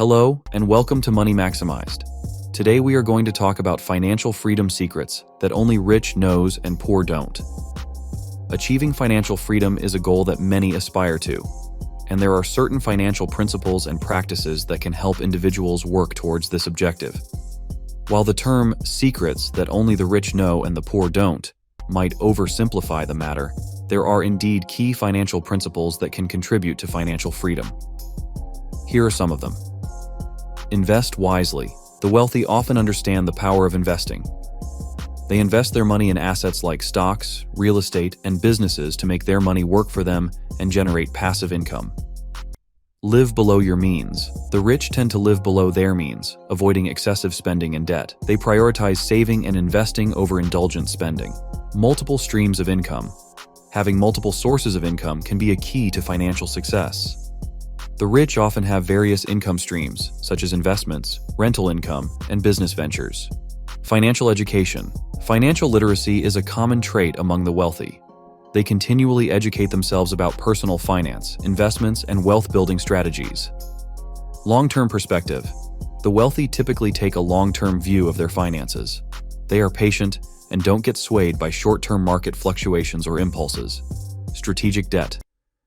Hello, and welcome to Money Maximized. Today we are going to talk about financial freedom secrets that only rich knows and poor don't. Achieving financial freedom is a goal that many aspire to, and there are certain financial principles and practices that can help individuals work towards this objective. While the term secrets that only the rich know and the poor don't might oversimplify the matter, there are indeed key financial principles that can contribute to financial freedom. Here are some of them. Invest wisely. The wealthy often understand the power of investing. They invest their money in assets like stocks, real estate, and businesses to make their money work for them and generate passive income. Live below your means. The rich tend to live below their means, avoiding excessive spending and debt. They prioritize saving and investing over indulgent spending. Multiple streams of income. Having multiple sources of income can be a key to financial success. The rich often have various income streams, such as investments, rental income, and business ventures. Financial education. Financial literacy is a common trait among the wealthy. They continually educate themselves about personal finance, investments, and wealth-building strategies. Long-term perspective. The wealthy typically take a long-term view of their finances. They are patient and don't get swayed by short-term market fluctuations or impulses. Strategic debt.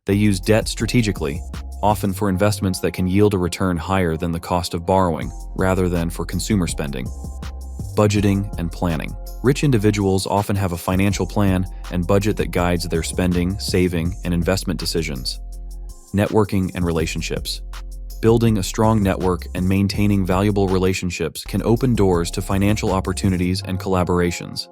They use debt strategically, often for investments that can yield a return higher than the cost of borrowing, rather than for consumer spending. Budgeting and planning. Rich individuals often have a financial plan and budget that guides their spending, saving, and investment decisions. Networking and relationships. Building a strong network and maintaining valuable relationships can open doors to financial opportunities and collaborations.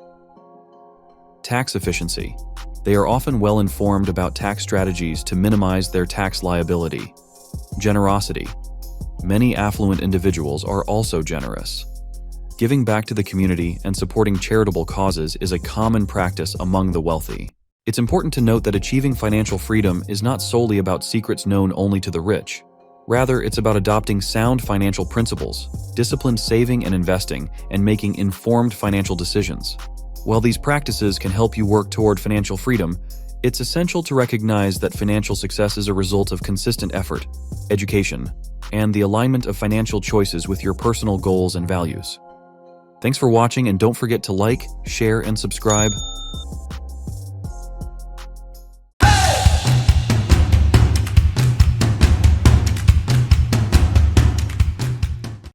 Tax efficiency. They are often well informed about tax strategies to minimize their tax liability. Generosity. Many affluent individuals are also generous. Giving back to the community and supporting charitable causes is a common practice among the wealthy. It's important to note that achieving financial freedom is not solely about secrets known only to the rich. Rather, it's about adopting sound financial principles, disciplined saving and investing, and making informed financial decisions. While these practices can help you work toward financial freedom, it's essential to recognize that financial success is a result of consistent effort, education, and the alignment of financial choices with your personal goals and values. Thanks for watching, and don't forget to like, share, and subscribe.